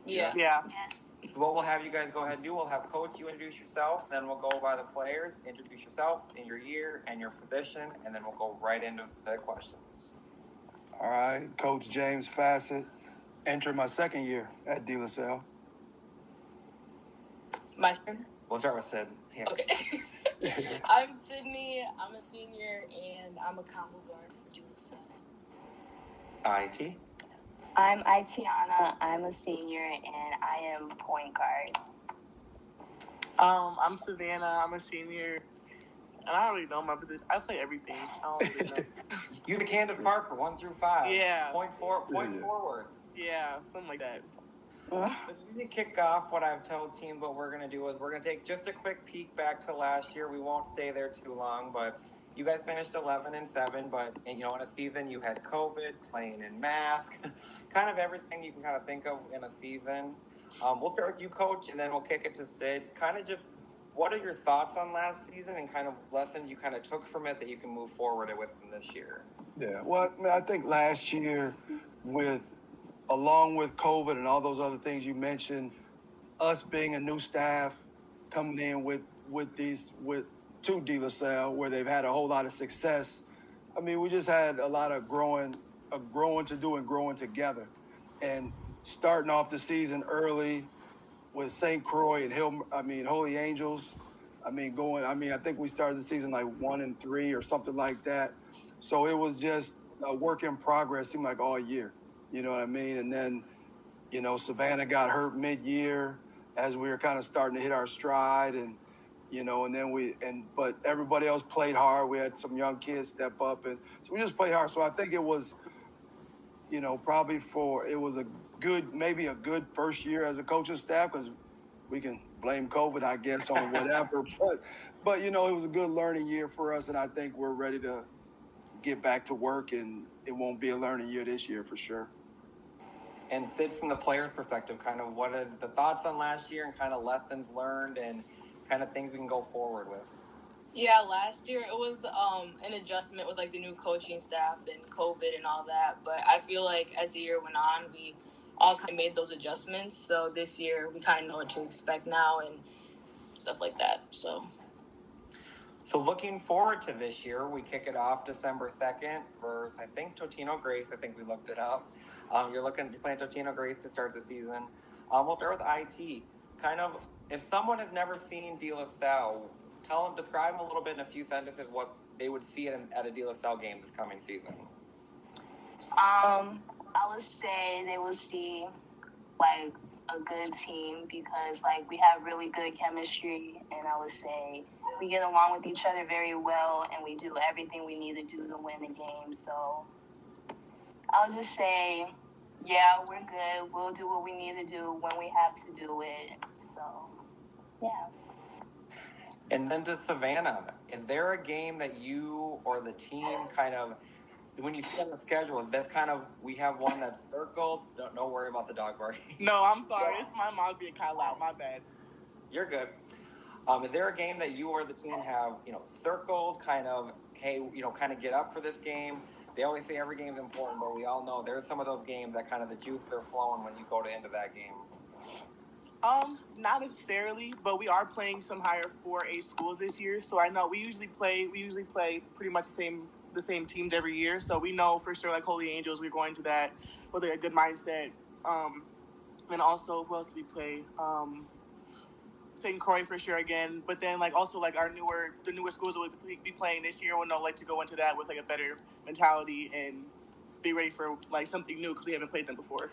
Yeah. What we'll have you guys go ahead and do, we'll have Coach, you introduce yourself, then we'll go by the players, introduce yourself and your year and your position, and then we'll go right into the questions. All right, Coach James Fassett, entering my second year at DeLaSalle. My turn? We'll start with Sid. Yeah. Okay. I'm Sydney, I'm a senior, and I'm a combo guard for DeLaSalle. IT? I'm Itiana, I'm a senior, and I am point guard. I'm Savannah, I'm a senior, and I don't really know my position. I play everything. I don't really know. You the Candace Parker, 1 through 5. Yeah. Point forward. Yeah, something like that. Let's usually kick off what I've told team what we're going to do is we're going to take just a quick peek back to last year. We won't stay there too long, but you guys finished 11-7, but in a season you had COVID, playing in mask, kind of everything you can kind of think of in a season. We'll start with you, Coach, and then we'll kick it to Sid. Kind of just what are your thoughts on last season and kind of lessons you kind of took from it that you can move forward with in this year? Yeah, well, I think last year along with COVID and all those other things you mentioned, us being a new staff coming in with to DeLaSalle where they've had a whole lot of success. I mean, we just had a lot of growing to do and growing together. And starting off the season early with St. Croix and Holy Angels. I think we started the season like 1-3 or something like that. So it was just a work in progress, seemed like all year. You know what I mean? And then, Savannah got hurt mid-year as we were kind of starting to hit our stride, and but everybody else played hard. We had some young kids step up, and so we just played hard. So I think it was, maybe a good first year as a coaching staff, because we can blame COVID, I guess, on whatever. but it was a good learning year for us, and I think we're ready to get back to work, and it won't be a learning year this year for sure. And Sid, from the player's perspective, kind of what are the thoughts on last year and kind of lessons learned and kind of things we can go forward with? Yeah, last year it was an adjustment with like the new coaching staff and COVID and all that. But I feel like as the year went on, we all kind of made those adjustments. So this year we kind of know what to expect now and stuff like that. So looking forward to this year, we kick it off December 2nd versus, I think, Totino Grace. I think we looked it up. You're playing Totino Grace to start the season. We'll start with IT. Kind of, if someone has never seen DeLaSalle, describe them a little bit in a few sentences what they would see at a DeLaSalle game this coming season. I would say they will see like a good team because like we have really good chemistry, and I would say we get along with each other very well, and we do everything we need to do to win the game. So I'll just say, yeah, we're good. We'll do what we need to do when we have to do it. So, yeah. And then to Savannah, is there a game that you or the team kind of, when you see on the schedule, that's kind of, we have one that's circled? Don't worry about the dog barking. No, I'm sorry. It's my mom being kind of loud. My bad. You're good. Is there a game that you or the team have, circled, kind of, hey, kind of get up for this game? They always say every game is important, but we all know there's some of those games that kind of the juice are flowing when you go into that game. Not necessarily, but we are playing some higher 4A schools this year. So I know we usually play pretty much the same teams every year. So we know for sure, like Holy Angels, we're going to that with a good mindset. And also, who else do we play? St. Croix for sure again. But then also our the newer schools that we'll be playing this year, we'll know to go into that with a better mentality and be ready for something new because we haven't played them before.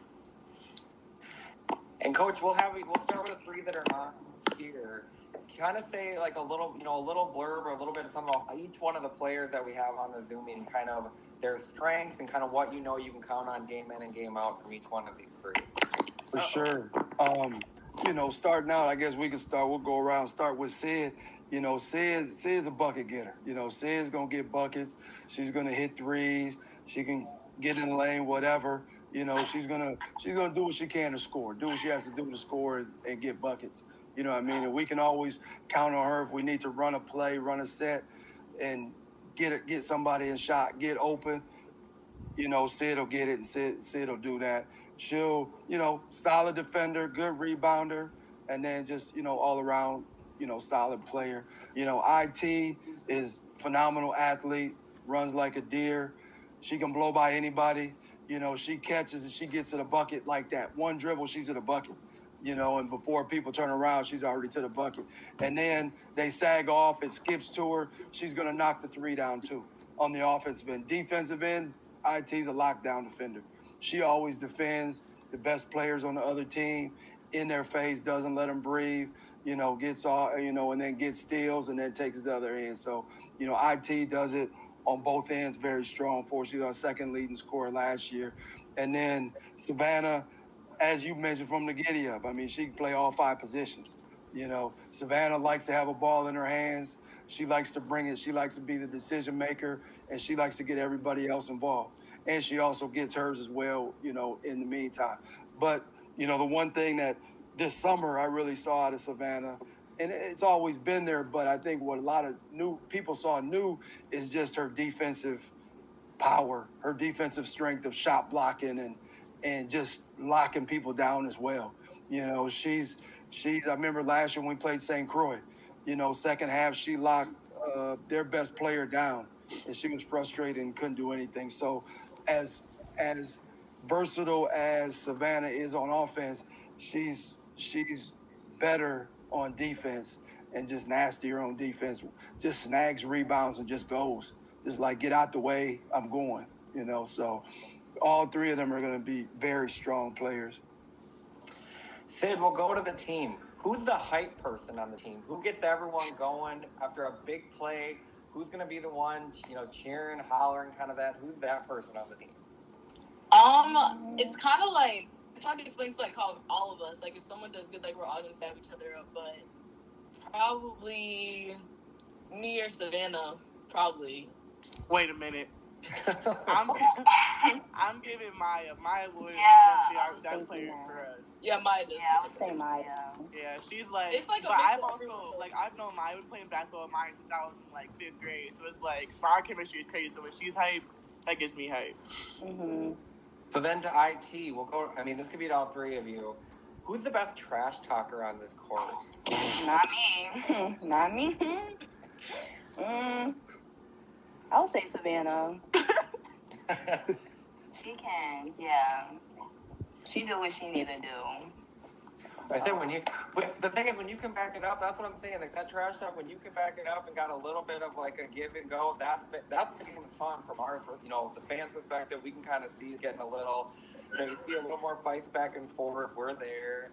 And Coach, we'll start with the three that are not here. Kind of say a little blurb or a little bit of something about each one of the players that we have on the Zoom meeting, kind of their strengths and kind of what you can count on game in and game out from each one of these three. For sure. Starting out, I guess we can start. We'll go around. Start with Sid. Sid's a bucket getter. Sid's gonna get buckets. She's gonna hit threes. She can get in the lane, whatever. She's gonna do what she can to score. Do what she has to do to score and get buckets. You know what I mean? And we can always count on her if we need to run a play, run a set, and get somebody in shot, get open. Sid will get it and Sid will do that. She'll, solid defender, good rebounder, and then just, all around, solid player. IT is phenomenal athlete, runs like a deer. She can blow by anybody. She catches and she gets to the bucket like that. One dribble, she's at the bucket. And before people turn around, she's already to the bucket. And then they sag off, it skips to her. She's going to knock the three down too. On the offensive end. Defensive end, IT's a lockdown defender. She always defends the best players on the other team in their face, doesn't let them breathe, gets all, and then gets steals and then takes it the other end. So, IT does it on both ends very strong for. She was our second leading scorer last year. And then Savannah, as you mentioned from the giddy up, she can play all 5 positions. Savannah likes to have a ball in her hands. She likes to bring it. She likes to be the decision maker, and she likes to get everybody else involved. And she also gets hers as well, in the meantime. But, the one thing that this summer I really saw out of Savannah, and it's always been there, but I think what a lot of new people saw new is just her defensive power, her defensive strength of shot blocking and just locking people down as well. She's I remember last year when we played St. Croix, second half she locked their best player down and she was frustrated and couldn't do anything. So as versatile as Savannah is on offense, she's better on defense and just nastier on defense, just snags rebounds and just goes. Just like, get out the way, I'm going, so all 3 of them are going to be very strong players. Sid, we'll go to the team. Who's the hype person on the team? Who gets everyone going after a big play? Who's going to be the one, cheering, hollering, kind of that? Who's that person on the team? It's kind of like, it's hard to explain to how all of us, if someone does good, we're all going to fab each other up, but probably me or Savannah, probably. Wait a minute. I'm giving Maya. Maya Williams is that player for us. Yeah, Maya does. Yeah, I would say Maya. Yeah, she's like. It's like but I've also I've known Maya. We've been playing basketball with Maya since I was in 5th grade. So it's our chemistry is crazy. So when she's hype, that gets me hype. Mhm. So then to IT, we'll go. This could be to all 3 of you. Who's the best trash talker on this court? Not me. Not me. I would say Savannah. She can, yeah. She do what she need to do. I think the thing is, when you can back it up, that's what I'm saying. That trash talk, when you can back it up and got a little bit of a give and go, that's making it fun from our, the fans' perspective. We can kind of see it getting a little, you see a little more fights back and forth. We're there.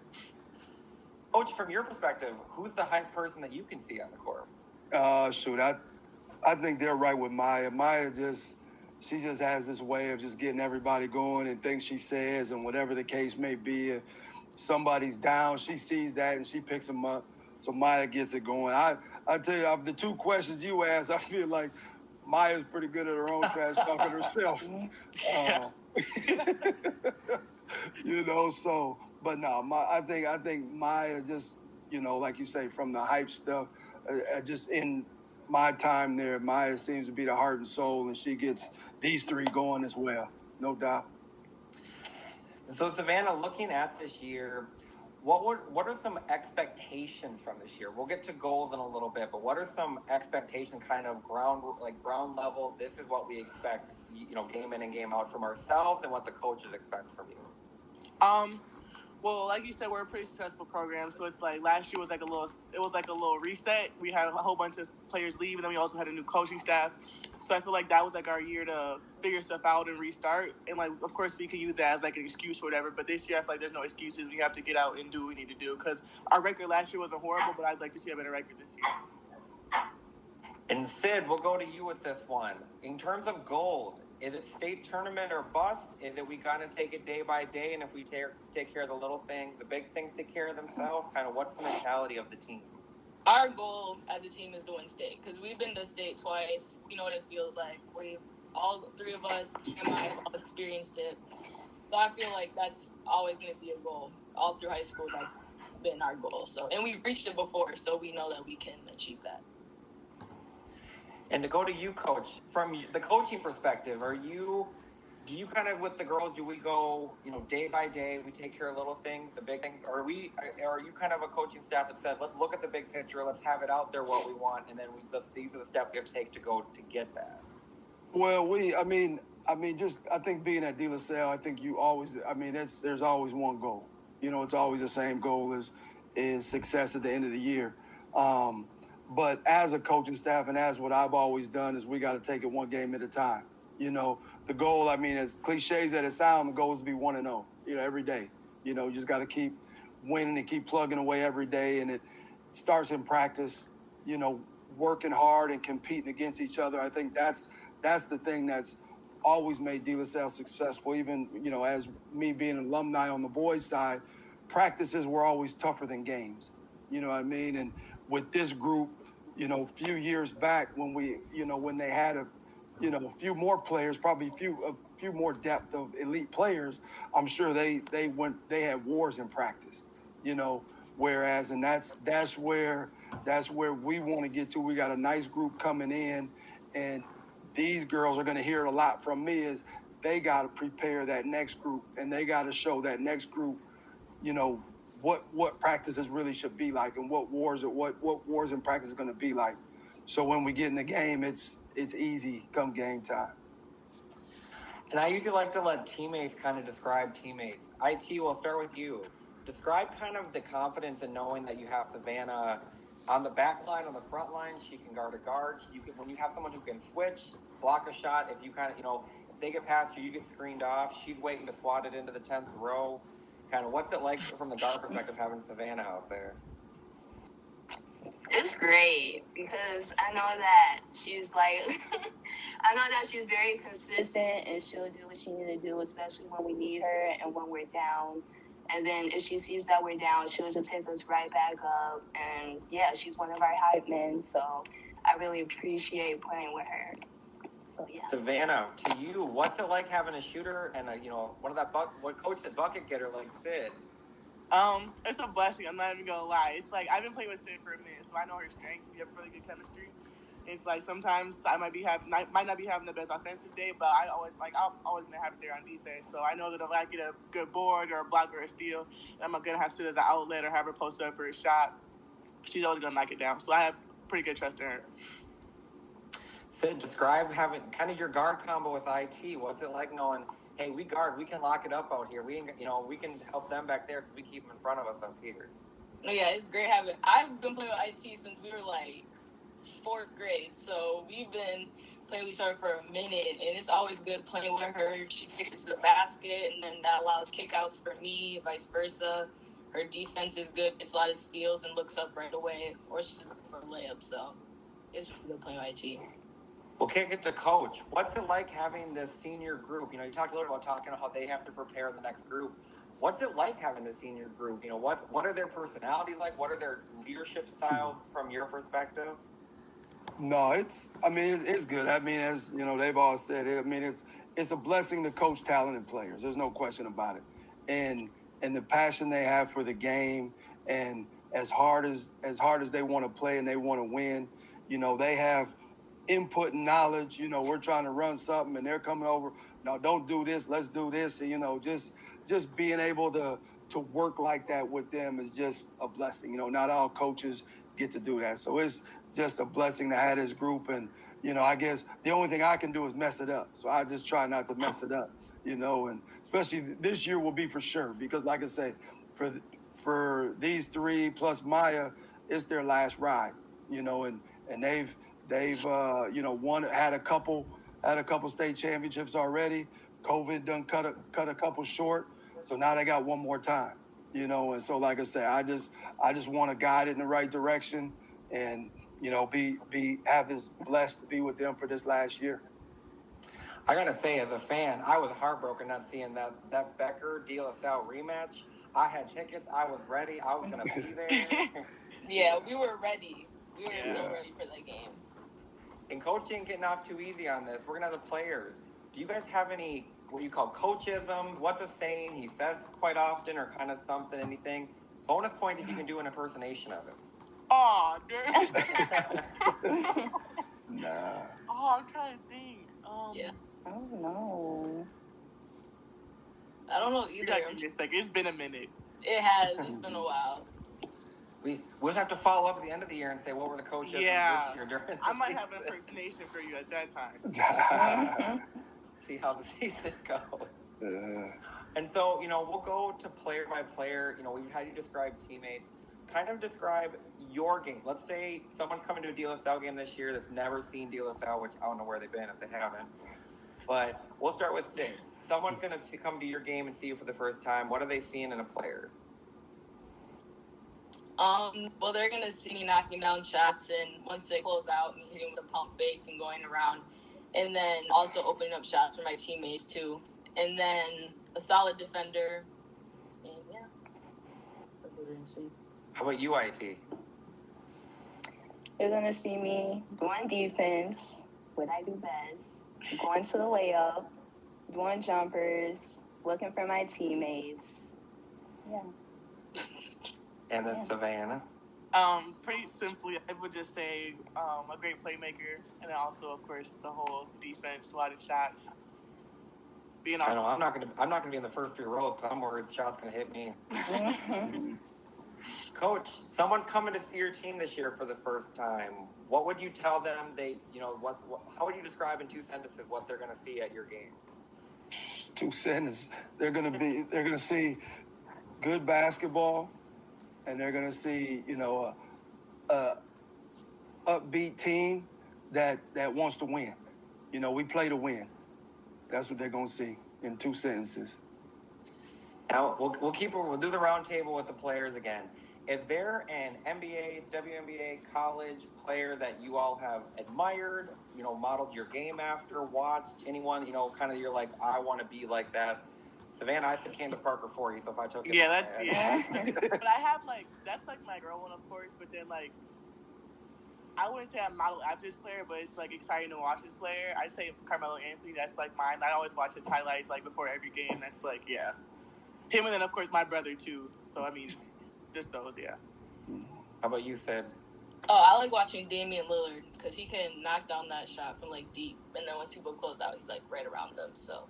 Coach, from your perspective, who's the hype person that you can see on the court? I think they're right with Maya. Maya she just has this way of just getting everybody going and things she says and whatever the case may be. If somebody's down, she sees that and she picks them up. So Maya gets it going. I tell you, of the 2 questions you asked, I feel like Maya's pretty good at her own trash talking herself. So, but no, I think Maya just, like you say, from the hype stuff, just in my time there, Maya seems to be the heart and soul, and she gets these 3 going as well, no doubt. So Savannah, looking at this year, what are some expectations from this year? We'll get to goals in a little bit, but what are some expectations, kind of ground level? This is what we expect, game in and game out from ourselves, and what the coaches expect from you. Well, like you said, we're a pretty successful program, so it's last year was a little reset. We had a whole bunch of players leave, and then we also had a new coaching staff. So I feel like that was our year to figure stuff out and restart. And of course, we could use that as an excuse or whatever. But this year, I feel like there's no excuses. We have to get out and do what we need to do, because our record last year wasn't horrible, but I'd like to see a better record this year. And Sid, we'll go to you with this one. In terms of goals, is it state tournament or bust? Is it we kind of take it day by day, and if we take care of the little things, the big things take care of themselves? Kind of what's the mentality of the team? Our goal as a team is to win state, because we've been to state twice. We know what it feels like. All 3 of us and I have experienced it. So I feel like that's always going to be a goal. All through high school, that's been our goal. So, and we've reached it before, so we know that we can achieve that. And to go to you, Coach, from the coaching perspective, are you do you kind of, with the girls, do we go, day by day, we take care of little things, the big things, or are you kind of a coaching staff that said, let's look at the big picture, let's have it out there what we want, and then these are the steps we have to take to go to get that? Well, I think being at DeLaSalle, I think you always, there's always one goal. It's always the same goal is success at the end of the year. But as a coaching staff and as what I've always done is we got to take it one game at a time. The goal, as cliches as it sounds, the goal is to be 1-0, every day. You just got to keep winning and keep plugging away every day. And it starts in practice, working hard and competing against each other. I think that's the thing that's always made DeLaSalle successful. Even, as me being an alumni on the boys' side, practices were always tougher than games. You know what I mean? And with this group, a few years back when when they had a few more players, probably a few more depth of elite players, I'm sure they had wars in practice, whereas, and that's where we want to get to. We got a nice group coming in, and these girls are going to hear a lot from me is they got to prepare that next group, and they got to show that next group, what practices really should be like, and what wars in practice is going to be like. So when we get in the game, it's easy come game time. And I usually like to let teammates kind of describe teammates. IT, we'll start with you. Describe kind of the confidence in knowing that you have Savannah on the back line, on the front line. She can guard a guard. When you have someone who can switch, block a shot, if you kind of, if they get past you, you get screened off. She's waiting to swat it into the 10th row. Kind of what's it like from the guard perspective having Savannah out there? It's great because I know that she's very consistent and she'll do what she needs to do, especially when we need her and when we're down. And then if she sees that we're down, she'll just pick us right back up. And yeah, she's one of our hype men, so I really appreciate playing with her. So yeah. Savannah, to you, what's it like having a shooter and one of that what coach said bucket getter like Sid? It's a blessing. I'm not even gonna lie. It's like I've been playing with Sid for a minute, so I know her strengths. We have really good chemistry. It's like sometimes I might not be having the best offensive day, but I'm always gonna have it there on defense. So I know that if I get a good board or a block or a steal, I'm gonna have Sid as an outlet or have her post up for a shot. She's always gonna knock it down. So I have pretty good trust in her. Sid, describe having kind of your guard combo with IT. What's it like knowing, hey, we can lock it up out here. We can help them back there because we keep them in front of us up here. No, yeah, it's great having. I've been playing with IT since we were like 4th grade, so we've been playing with each other for a minute, and it's always good playing with her. She takes it to the basket, and then that allows kickouts for me, vice versa. Her defense is good. It's a lot of steals and looks up right away, or she's good for a layup. So it's good playing with IT. We'll kick it to Coach. What's it like having this senior group? You talked a little about talking about how they have to prepare the next group. What's it like having the senior group? What are their personalities like? What are their leadership styles from your perspective? No, it's good. As they've all said, it's a blessing to coach talented players. There's no question about it. And the passion they have for the game, and as hard as they want to play and they want to win, they have input and knowledge. We're trying to run something and they're coming over. No, don't do this. Let's do this. And, just being able to work like that with them is just a blessing. Not all coaches get to do that. So it's just a blessing to have this group. And, I guess the only thing I can do is mess it up. So I just try not to mess it up, and especially this year will be for sure. Because like I say, for these 3 plus Maya, it's their last ride, and they've had a couple state championships already. COVID done cut a couple short, so now they got one more time, And so, like I say, I just want to guide it in the right direction, and have this blessed to be with them for this last year. I gotta say, as a fan, I was heartbroken not seeing that Becker DeLaSalle rematch. I had tickets. I was ready. I was gonna be there. Yeah, we were ready. We were so ready for that game. And Coach ain't getting off too easy on this. We're going to have the players. Do you guys have any, what you call coachism? What's a saying he says quite often, or kind of something, anything? Bonus point if you can do an impersonation of him. Oh, dude. Nah. Oh, I'm trying to think. Yeah. I don't know. I don't know either. It's been a minute. It has. It's been a while. We'll have to follow up at the end of the year and say what were the coaches this year during the I might season. have an impersonation for you at that time. See how the season goes. And so, we'll go to player by player. We've had you describe teammates. Kind of describe your game. Let's say someone's coming to a DeLaSalle game this year that's never seen DeLaSalle, which I don't know where they've been if they haven't. But we'll start with Sid. Someone's going to come to your game and see you for the first time. What are they seeing in a player? Well, they're going to see me knocking down shots, and once they close out, me hitting with a pump fake and going around. And then also opening up shots for my teammates, too. And then a solid defender. And, yeah. That's what we're going to see. How about you, IT? You're going to see me doing defense, what I do best, going to the layup, doing jumpers, looking for my teammates. Yeah. And then Savannah? Pretty simply, I would just say a great playmaker, and then also, of course, the whole defense, a lot of shots. I know I'm not gonna be in the first 3 rows because I'm worried the shot's gonna hit me. Coach, someone's coming to see your team this year for the first time. What would you tell them? How would you describe in 2 sentences what they're gonna see at your game? 2 sentences. They're gonna see good basketball, and they're gonna see a upbeat team that wants to win. We play to win. That's what they're gonna see in 2 sentences. Now we'll do the round table with the players again. Is there an NBA, WNBA, college player that you all have admired, modeled your game after, watched, anyone, kind of you're like, I want to be like that? Savannah, I said Candace Parker for you, so if I took it. Yeah, but I have, that's, my girl one, of course, but then, I wouldn't say I'm modeled after this player, but it's, exciting to watch this player. I say Carmelo Anthony, that's, mine. I always watch his highlights, before every game. That's, yeah. Him and then, of course, my brother, too. So, I mean, just those, yeah. How about you, Sid? Oh, I like watching Damian Lillard because he can knock down that shot from, deep. And then once people close out, he's, right around them. So,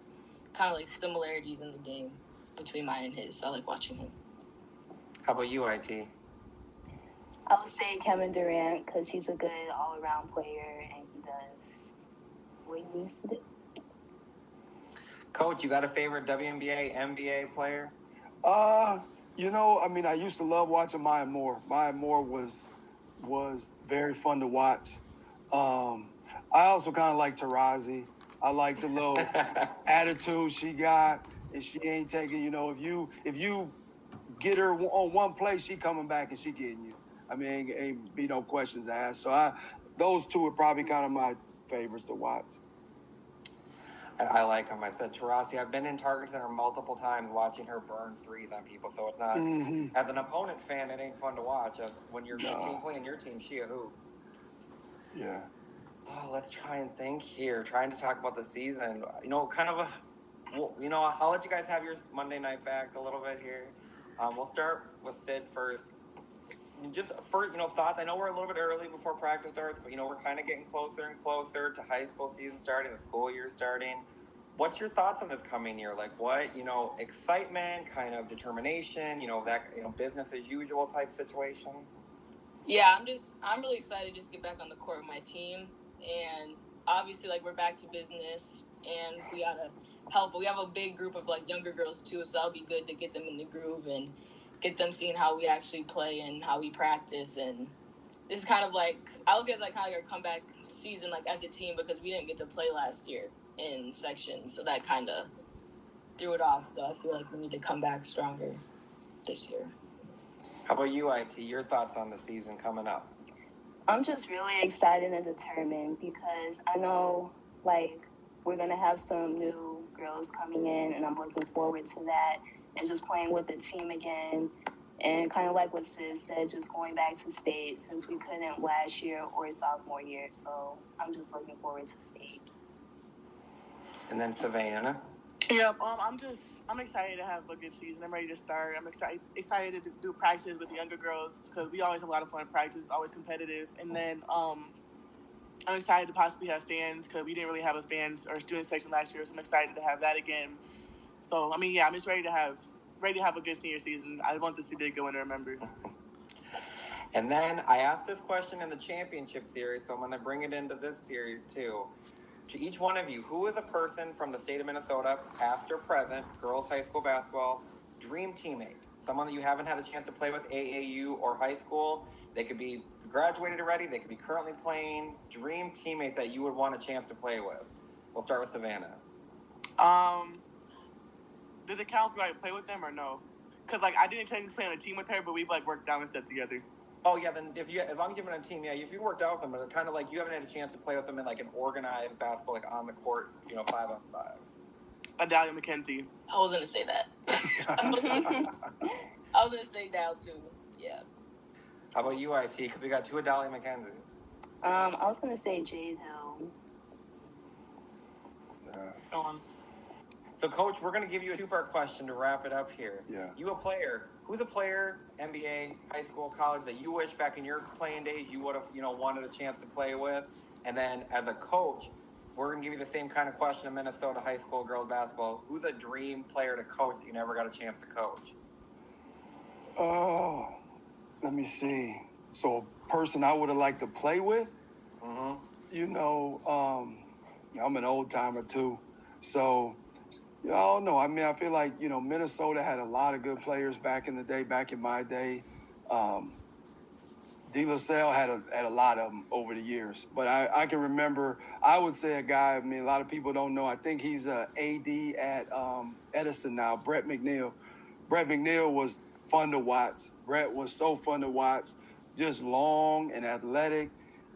kind of, similarities in the game between mine and his. So, I like watching him. How about you, IT? I would say Kevin Durant because he's a good all-around player and he does what he needs to do. Coach, you got a favorite WNBA, NBA player? I used to love watching Maya Moore. Maya Moore was very fun to watch. I also kind of like Tarazi. I like the little attitude she got, and she ain't taking. If you get her on one play, she coming back and she getting you. I mean, ain't be no questions asked. So those 2 are probably kind of my favorites to watch. I like them. I said Taurasi. I've been in Target Center multiple times watching her burn threes on people, so it's not, as an opponent fan, it ain't fun to watch. When you're team playing your team, she a hoop. Yeah. Oh, let's try and think here. Trying to talk about the season. I'll let you guys have your Monday night back a little bit here. We'll start with Sid first. Just for, thoughts. I know we're a little bit early before practice starts, but, we're kind of getting closer and closer to high school season starting, the school year starting. What's your thoughts on this coming year? What, excitement, kind of determination, business as usual type situation? Yeah, I'm really excited to just get back on the court with my team. And obviously, we're back to business and we got to help. But we have a big group of, younger girls, too, so that'll be good to get them in the groove and get them seeing how we actually play and how we practice. And this is kind of I look at kind of our comeback season as a team because we didn't get to play last year in sections, so that kind of threw it off. So I feel like we need to come back stronger this year. How about you, IT? Your thoughts on the season coming up? I'm just really excited and determined because I know we're going to have some new girls coming in and I'm looking forward to that. And just playing with the team again. And kind of like what Sis said, just going back to state since we couldn't last year or sophomore year. So I'm just looking forward to state. And then Savannah? Yeah, I'm excited to have a good season. I'm ready to start. I'm excited to do practices with the younger girls because we always have a lot of fun at practice, always competitive. And then I'm excited to possibly have fans because we didn't really have a fans or student section last year, so I'm excited to have that again. So I mean, yeah, I'm just ready to have a good senior season. I want this to be a good one to remember. And then I asked this question in the championship series, so I'm going to bring it into this series too. To each one of you, who is a person from the state of Minnesota, past or present, girls high school basketball, dream teammate? Someone that you haven't had a chance to play with AAU or high school. They could be graduated already. They could be currently playing. Dream teammate that you would want a chance to play with. We'll start with Savannah. Does it count if I play with them or no? Because like I didn't technically play on a team with her, but we've like worked down and stuff together. Oh yeah, then as long as you've been on a team, yeah, if you worked out with them, but it's kind of like you haven't had a chance to play with them in like an organized basketball, like on the court, 5-on-5. Adalia McKenzie. I was gonna say that. I was gonna say Dow too. Yeah. How about you, IT? Because we got 2 Adalia McKenzies. I was gonna say Jade Hill. Go on. So, Coach, we're going to give you a 2-part question to wrap it up here. Yeah. You a player. Who's a player, NBA, high school, college, that you wish back in your playing days you would have, wanted a chance to play with? And then as a coach, we're going to give you the same kind of question in Minnesota high school girls basketball. Who's a dream player to coach that you never got a chance to coach? Oh, let me see. So a person I would have liked to play with, I'm an old timer too. So, I don't know. I mean, I feel like, Minnesota had a lot of good players back in the day, back in my day. DeLaSalle had a lot of them over the years. But I can remember, I would say a guy, I mean, a lot of people don't know. I think he's a AD at Edison now, Brett Mcneill. Brett Mcneill was fun to watch. Brett was so fun to watch, just long and athletic,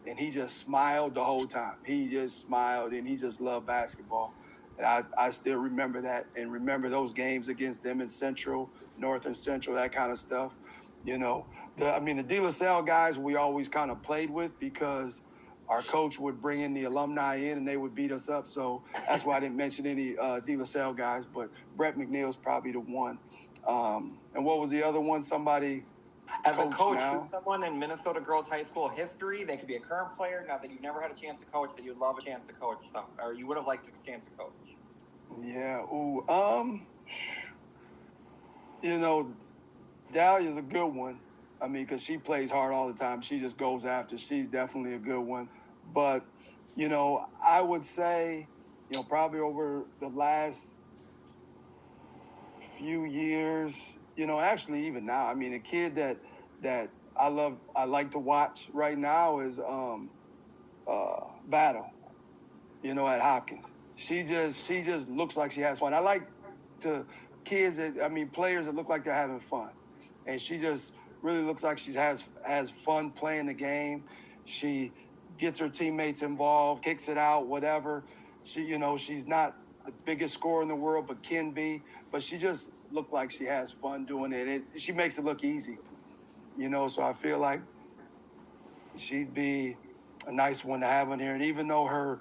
and he just smiled the whole time. He just smiled, and he just loved basketball. And I still remember that and remember those games against them in Central, Northern Central, that kind of stuff. The DeLaSalle guys we always kind of played with because our coach would bring in the alumni in and they would beat us up. So that's why I didn't mention any DeLaSalle guys, but Brett McNeill's probably the one. And what was the other one? Somebody as a coach, who's someone in Minnesota girls high school history? They could be a current player, now that you've never had a chance to coach, that you'd love a chance to coach, or you would have liked a chance to coach. Yeah. Dahlia's a good one. I mean, because she plays hard all the time. She just goes after. She's definitely a good one. But, I would say, probably over the last few years, actually even now, I mean, a kid that I like to watch right now is Battle, at Hopkins. She just looks like she has fun. I like players that look like they're having fun. And she just really looks like she has fun playing the game. She gets her teammates involved, kicks it out, whatever. She's not the biggest scorer in the world, but can be. But she just looked like she has fun doing it. She makes it look easy, So I feel like she'd be a nice one to have in here. And even though her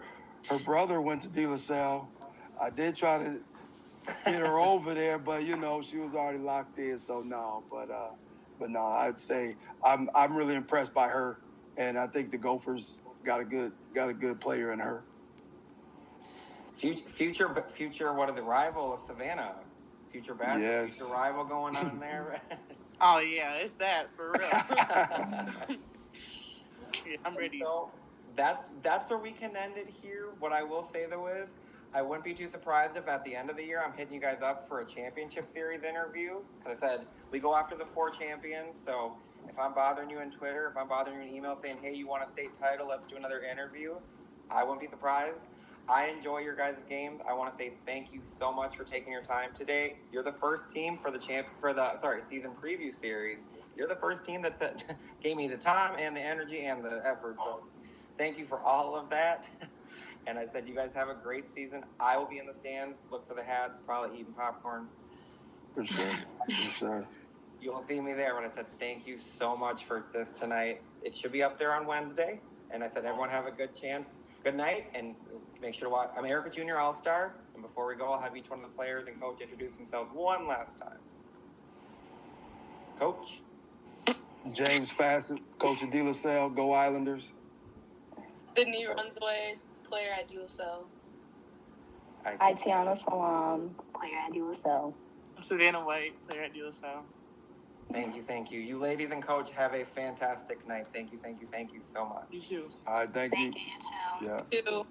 brother went to DeLaSalle, I did try to get her over there, but she was already locked in, so no. But no, I'd say I'm really impressed by her, and I think the Gophers got a good player in her. Future, what are the rival of Savannah? Future Badgers, yes. Future rival going on there. Oh yeah, it's that for real. Yeah, I'm ready. So that's where we can end it here. What I will say though is, I wouldn't be too surprised if at the end of the year I'm hitting you guys up for a championship series interview. Because I said we go after the 4 champions. So if I'm bothering you on Twitter, if I'm bothering you in email saying, hey, you want a state title, let's do another interview, I wouldn't be surprised. I enjoy your guys' games. I want to say thank you so much for taking your time today. You're the first team for the season preview series. You're the first team that gave me the time and the energy and the effort. So thank you for all of that. And I said, you guys have a great season. I will be in the stand. Look for the hat. Probably eating popcorn. For sure. You'll see me there. But I said, thank you so much for this tonight. It should be up there on Wednesday. And I said, everyone have a good chance. Good night. And make sure to watch America Junior All-Star. And before we go, I'll have each one of the players and coach introduce themselves one last time. Coach? James Fassett, coach of DeLaSalle. Go Islanders. Sydney Runsaway, player at DeLaSalle. Tiana Salam, player at DeLaSalle. Savannah White, player at DeLaSalle. Thank you, thank you. You ladies and coach have a fantastic night. Thank you so much. You too. All right, thank you. Thank you, you too. Yeah. Too.